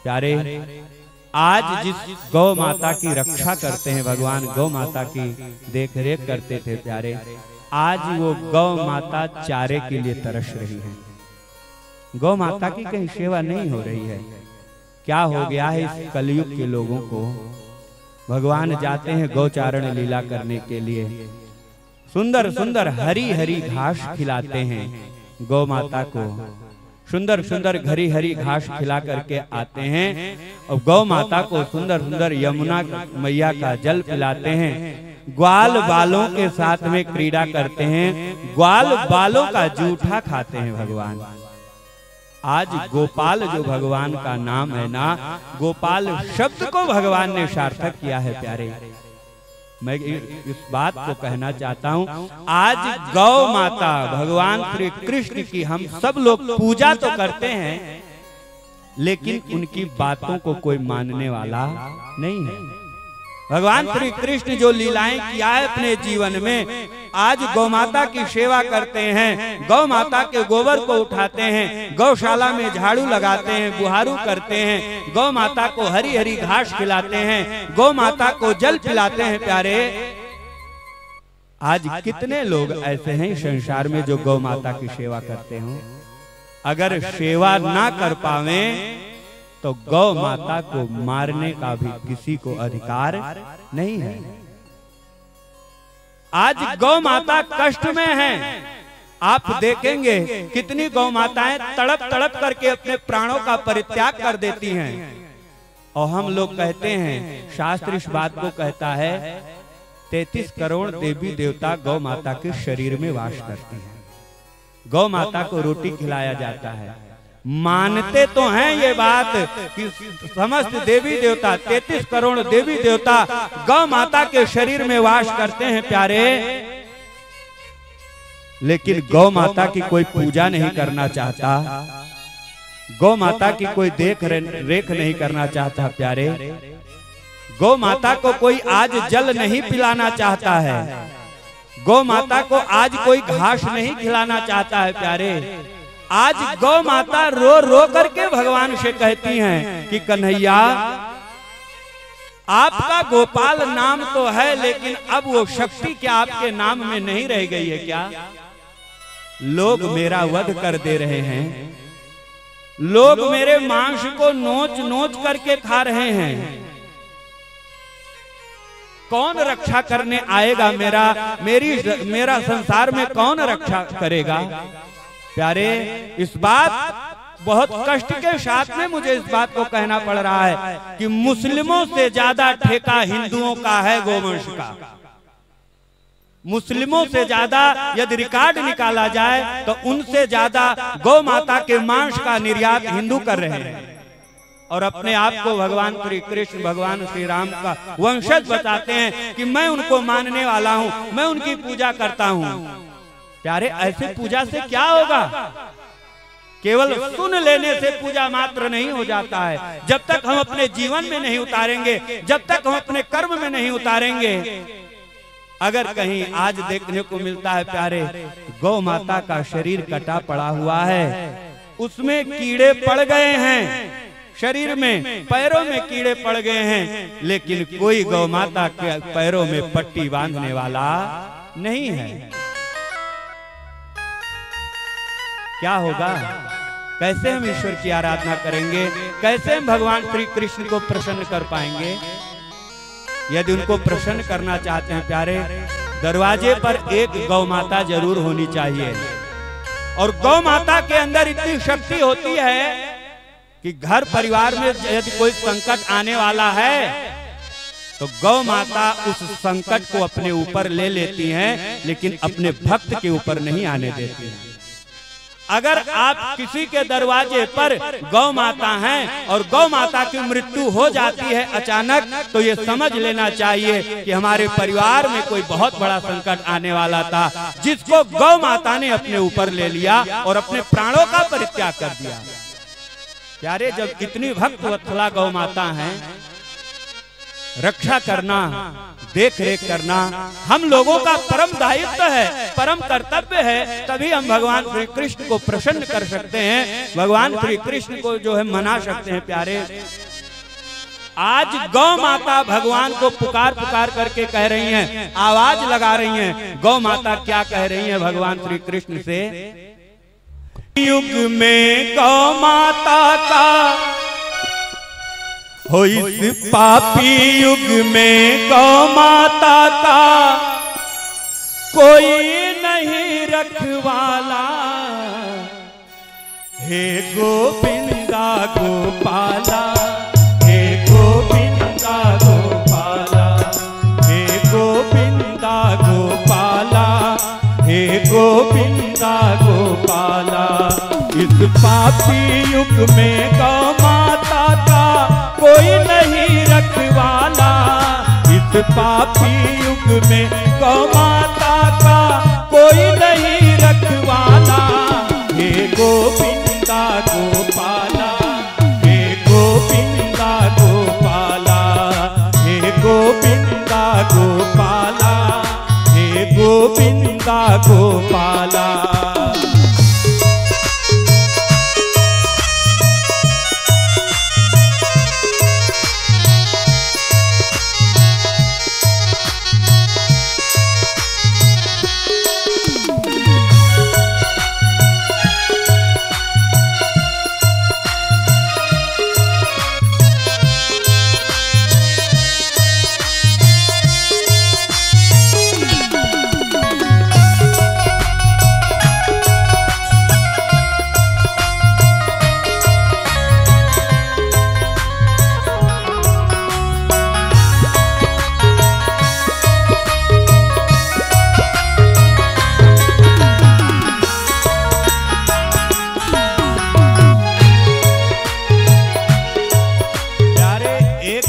प्यारे, आज जिस गौ माता की रक्षा करते हैं भगवान, गौ माता की देख रेख करते थे प्यारे, आज वो गौ माता चारे के लिए तरस रही है। गौ माता की कहीं सेवा नहीं हो रही है। क्या हो गया है इस कलयुग के लोगों को। भगवान जाते हैं गौचारण लीला करने के लिए, सुंदर सुंदर हरी हरी घास खिलाते हैं गौ माता को, सुंदर सुंदर हरी हरी घास खिला करके आते हैं और गौ माता को सुंदर सुंदर यमुना मैया का जल पिलाते हैं, ग्वाल बालों के साथ में क्रीड़ा करते हैं, ग्वाल बालों का जूठा खाते हैं भगवान। आज गोपाल जो भगवान का नाम है ना, गोपाल शब्द को भगवान ने सार्थक किया है प्यारे। मैं इस बात को कहना चाहता हूँ, आज गौ माता भगवान श्री कृष्ण की हम सब लोग पूजा तो करते हैं, लेकिन उनकी बातों को कोई मानने वाला नहीं है। भगवान श्री कृष्ण जो लीलाएं किया है अपने जीवन में, आज गौ माता की सेवा करते हैं, गौ माता के गोबर को उठाते हैं, गौशाला में झाड़ू लगाते हैं, बुहारू करते हैं, गौ माता को हरी हरी घास खिलाते हैं, गौ माता को जल पिलाते हैं प्यारे। आज कितने लोग ऐसे हैं संसार में जो गौ माता की सेवा करते हो। अगर सेवा ना कर पावे तो गौ माता को मारने का भी किसी को अधिकार नहीं है। आज गौ माता कष्ट में है। आप देखेंगे कितनी गौ माताएं तड़प तड़प करके अपने प्राणों का परित्याग कर देती हैं। और हम लोग कहते हैं, शास्त्र इस बात को कहता है, 33 करोड़ देवी देवता गौ माता के शरीर में वास करती हैं। गौ माता को रोटी खिलाया जाता है। मानते तो हैं ये बात कि समस्त देवी देवता, 33 करोड़ देवी देवता गौ माता के शरीर में वास करते हैं प्यारे, लेकिन गौ माता की कोई पूजा नहीं करना चाहता, गौ माता की कोई देख रेख नहीं करना चाहता प्यारे। गौ माता को कोई आज जल नहीं पिलाना चाहता है, गौ माता को आज कोई घास नहीं खिलाना चाहता है प्यारे। आज गौ माता रो रो करके भगवान से कहती हैं कि कन्हैया, आपका गोपाल नाम तो है, लेकिन अब वो शक्ति क्या आपके नाम में नहीं रह गई है क्या? लोग मेरा वध कर दे रहे हैं, लोग मेरे मांस को नोच नोच करके खा रहे हैं, कौन रक्षा करने आएगा? मेरा संसार में कौन रक्षा करेगा? प्यारे, इस बात बहुत कष्ट के साथ में मुझे इस बात को कहना पड़ रहा है कि मुस्लिमों से ज्यादा ठेका हिंदुओं का है गोवंश का। मुस्लिमों से ज्यादा यदि रिकॉर्ड निकाला जाए तो उनसे ज्यादा गौ माता के मांस का निर्यात हिंदू कर रहे हैं और अपने आप को भगवान श्री कृष्ण, भगवान श्री राम का वंशज बताते हैं कि मैं उनको मानने वाला हूँ, मैं उनकी पूजा करता हूँ। प्यारे, ऐसे पूजा से क्या होगा? केवल सुन लेने से पूजा मात्र नहीं हो जाता है। जब तक हम अपने जीवन में नहीं उतारेंगे, जब तक हम अपने कर्म में नहीं उतारेंगे। अगर कहीं आज देखने को मिलता है प्यारे, गौ माता का शरीर कटा पड़ा हुआ है, उसमें कीड़े पड़ गए हैं, शरीर में पैरों में कीड़े पड़ गए हैं, लेकिन कोई गौ माता के पैरों में पट्टी बांधने वाला नहीं है। क्या होगा? कैसे हम ईश्वर की आराधना करेंगे? कैसे हम भगवान श्री कृष्ण को प्रसन्न कर पाएंगे? यदि उनको प्रसन्न करना चाहते हैं प्यारे, दरवाजे पर एक गौ माता जरूर होनी चाहिए। और गौ माता के अंदर इतनी शक्ति होती है कि घर परिवार में यदि कोई संकट आने वाला है तो गौ माता उस संकट को अपने ऊपर ले लेती हैं, लेकिन अपने भक्त के ऊपर नहीं आने देती हैं। अगर आप किसी के दरवाजे पर गौ माता हैं और गौ माता की मृत्यु हो जाती है अचानक, तो ये समझ लेना चाहिए कि हमारे परिवार में कोई बहुत बड़ा संकट आने वाला था, जिसको गौ माता ने अपने ऊपर ले लिया और अपने प्राणों का परित्याग कर दिया। प्यारे, जब इतनी भक्त वत्सला गौ माता हैं रक्षा करना, देख रेख करना हम लोगों का परम दायित्व है, परम कर्तव्य है। तभी हम भगवान श्री कृष्ण को प्रसन्न कर सकते हैं, भगवान श्री कृष्ण को जो है मना सकते हैं। प्यारे, आज गौ माता भगवान को पुकार पुकार करके कह रही हैं, आवाज लगा रही हैं। गौ माता क्या कह रही हैं भगवान श्री कृष्ण से? युग में गौ माता का हो, इस पापी युग में गौ माता का कोई नहीं रखवाला। हे गोविंदा गोपाला, हे गोविंदा गोपाला, हे गोविंदा गोपाला, हे गोविंदा गोपाला। इस पापी युग में गौ माता का कोई नहीं रखवाला। इस पापी युग में गौ माता का कोई नहीं रखवाला। हे गोविंदा गोपाला, हे गोविंदा गोपाला, हे गोविंदा गोपाला, हे गोविंदा गोपाला।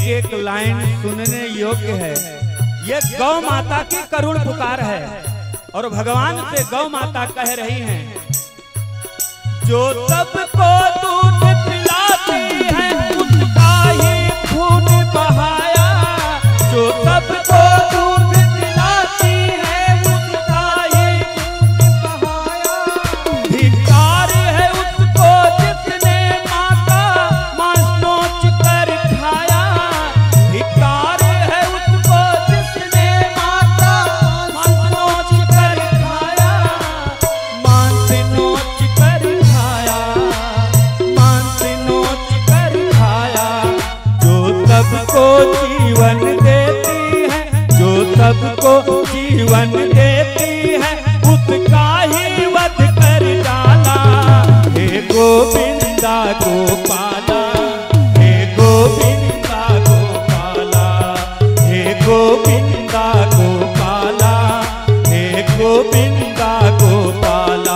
एक लाइन सुनने योग्य है। ये गौ माता की करुण पुकार है और भगवान से गौ माता कह रही हैं, जो सबको दूध पिलाती है उसका ही खून बहाया। जो सबको दूध पिलाती है उसका ही खून बहाया। धिक्कार है उसको जिसने माता मांस नोच कर खाया। धिक्कार है उसको जिसने माता मांस नोच कर खाया। मांस नोच कर खाया, मांस नोच कर खाया। जो सबको जीवन देती है, जो सबको जीवन देती है उसका ही वध कर डाला। हे गोविंदा गोपाला, हे गोविंदा गोपाला, हे गोविंदा गोपाला, हे गोविंदा गोपाला।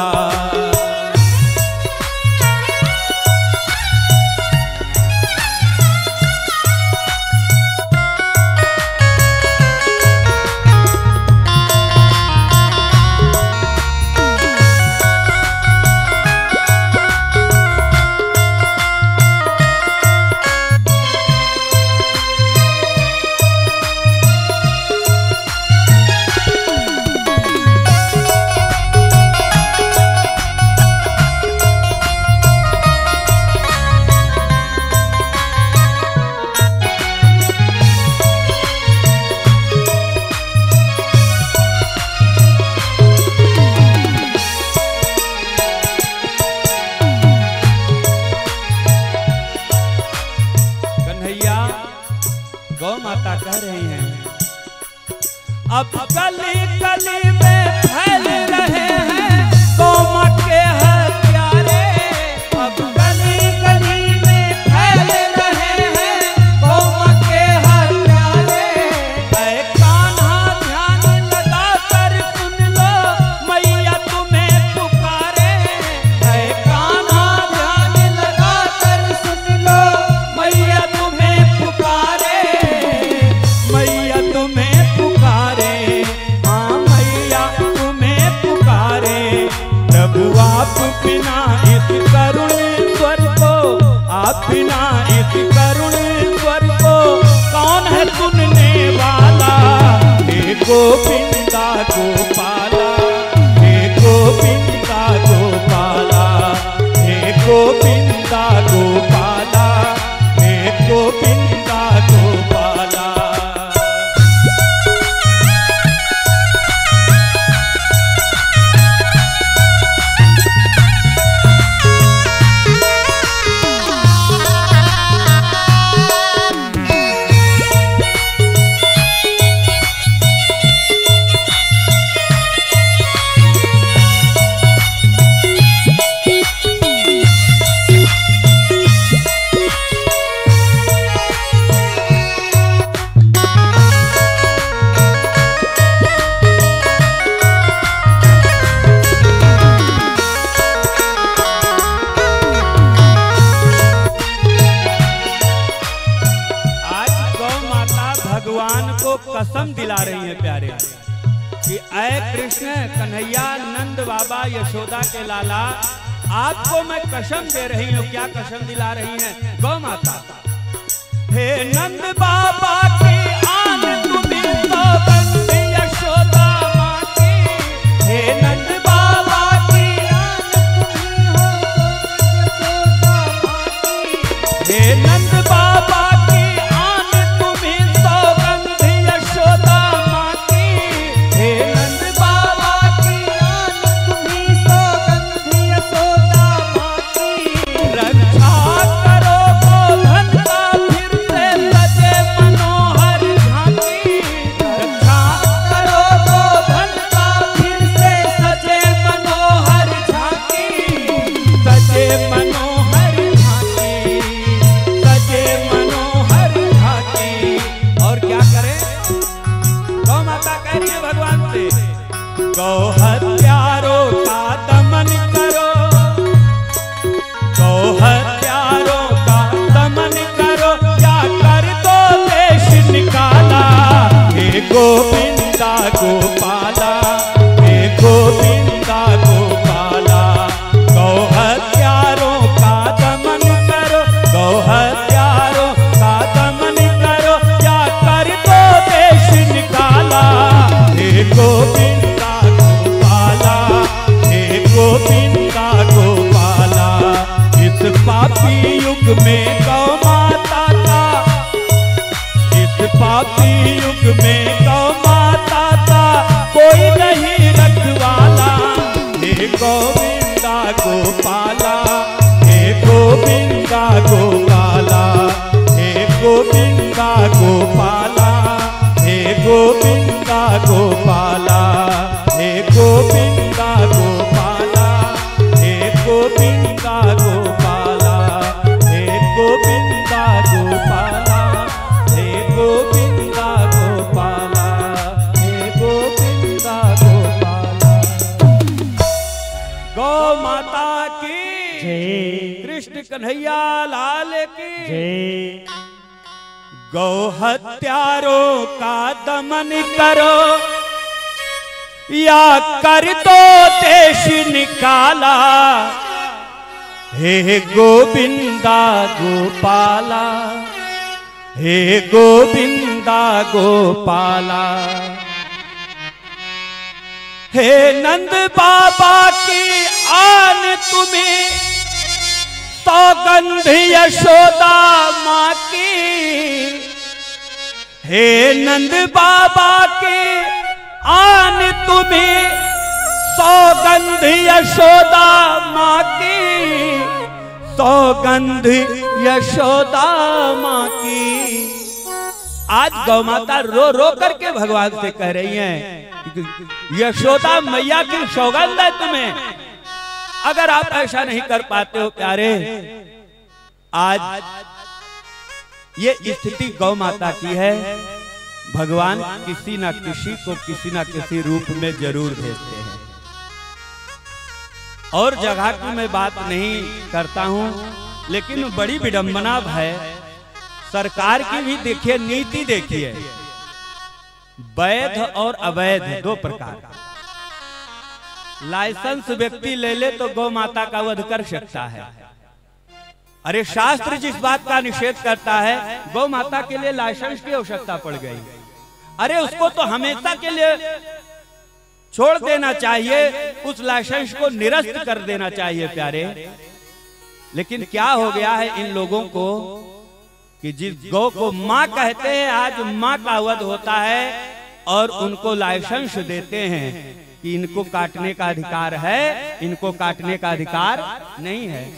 गौ माता कह रही हैं, अब गली गली में फैल रहे हैं गौ के हत्यारे। अब गली गली में फैल रहे हैं गौ के हत्यारे। ऐ कान्हा ध्यान लगा कर सुन लो मैया तुम्हें पुकारे। ऐ कान्हा ध्यान लगा कर सुन लो मैया तुम्हें पुकारे। मैया तुम्हें पुकारे, हाँ मैया तुम्हें पुकारे। प्रभु आप बिना इस करुण स्वर को, आप बिना इस करुण स्वर को कौन है सुन गोविंदा गोपाला, हे गोविंदा गोपाला, हे गोविंदा गोपाला, हे गोविंदा गोपाला। कसम दिला रही है प्यारे कि ऐ कृष्ण कन्हैया नंद बाबा यशोदा के लाला, आपको मैं कसम दे रही हूँ। क्या कसम दिला रही है गौ माता? हे नंद बाबा की आन तुम्हें सौगंध यशोदा माँ की, हे नंद बाबा की आन तुम्हें हो यशोदा माँ की, हे नंद बाबा की आन तुम्हें सौगंध यशोदा माँ की, हे नंद बाबा की आन तुम्हें सौगंध यशोदा माँ की। रक्षा करो गोधन का फिर से सजे मनोहर झांकी, रक्षा करो गोधन का फिर से सजे मनोहर झांकी, सजे मनोहर झांकी, सजे मनोहर झांकी। और क्या करें? गौ माता कह रही है भगवान से, गौ हत्यारों का दमन करो, गौ हत्यारों का दमन करो, क्या कर दो देश निकाला। हे गोविंदा गोपाला, हे गोविंदा गोपाला, गौ हत्यारों का दमन करो, गौ हत्यारों का दमन करो, क्या कर दो देश निकाला। हे गोविंदा गोपाला, हे गोविंदा गोपाला, इस पापी युग में गौ माता का, इस पापी युग में गौ माता का कोई नहीं रखवाला। हे गोविंदा गोपाला, हे गोविंदा गोपाला, हे गोविंदा गोपाला, हे गोविंदा गोपाला, हे गोविंदा गोपाला, हे गोविंदा गोपाला, हे गोविंदा गोपाला, हे गोविंदा गोपाला, हे गोविंदा गोपाला। गौ माता की जय। कृष्ण कन्हैया लाल की जय। गौ हत्यारों का दमन करो, या कर दो देश निकाला। हे गोविंदा गोपाला, हे गोविंदा गोपाला, हे नंद बाबा की आन तुम्हें सौगंध यशोदा माँ की, हे नंद बाबा की आन तुम्हें सौगंध यशोदा माँ की, सौगंध यशोदा माँ की। आज गौ माता रो रो करके भगवान से कह रही हैं, यशोदा मैया की सौगंध है तुम्हें। अगर आप ऐसा नहीं कर पाते हो प्यारे, आज ये स्थिति गौ माता की है। भगवान किसी न किसी को किसी न किसी रूप में जरूर भेजते हैं। और जगह की मैं बात नहीं करता हूं, लेकिन बड़ी विडंबना है। सरकार की भी देखिए नीति, देखिए वैध और अवैध दो प्रकार। लाइसेंस व्यक्ति ले ले तो गौ माता का वध कर सकता है। अरे शास्त्र जिस बात का निषेध करता है, गौ माता के लिए लाइसेंस की आवश्यकता पड़ गई। अरे उसको तो हमेशा के लिए छोड़ देना चाहिए, उस लाइसेंस को निरस्त कर देना चाहिए प्यारे। लेकिन क्या हो गया है इन लोगों को कि जिस गौ को माँ कहते हैं, आज माँ का वध होता है और उनको लाइसेंस देते हैं कि इनको काटने का अधिकार है, इनको काटने का अधिकार नहीं है।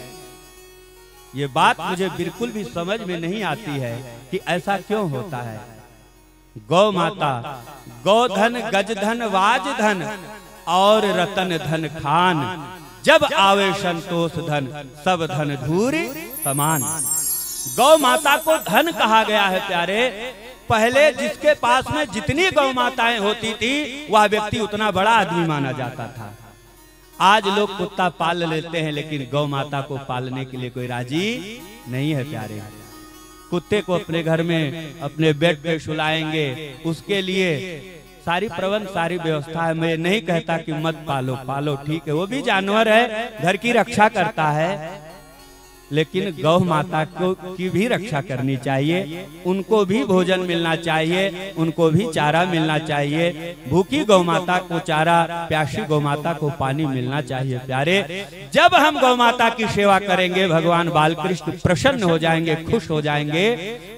ये बात मुझे बिल्कुल भी समझ में नहीं आती है कि ऐसा क्यों होता है। गौ माता गोधन गजधन वाजधन और रतन धन खान, जब आवे संतोष धन सब धन धूरी समान। गौ माता को धन कहा गया है प्यारे। पहले जिसके पास में जितनी गौ माताएं होती थी वह व्यक्ति उतना बड़ा आदमी माना जाता था। आज लोग कुत्ता पाल लेते हैं लेकिन गौ माता को पालने के लिए कोई राजी नहीं है प्यारे। कुत्ते को अपने घर में अपने बेड पे सुलाएंगे, उसके लिए सारी प्रबंध सारी व्यवस्था है। मैं नहीं कहता कि मत पालो, पालो ठीक है, वो भी जानवर है, घर की रक्षा करता है, लेकिन गौ माता को की भी रक्षा करनी चाहिए। उनको भी भोजन मिलना चाहिए, उनको भी चारा मिलना चाहिए। भूखी गौ माता को चारा, प्यासी गौ माता को पानी मिलना चाहिए प्यारे। जब हम गौ माता की सेवा करेंगे भगवान बालकृष्ण प्रसन्न हो जाएंगे, खुश हो जाएंगे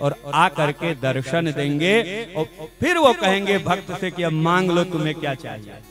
और आ करके दर्शन देंगे और फिर वो कहेंगे भक्त से कि अब मांग लो तुम्हें क्या चाहिए।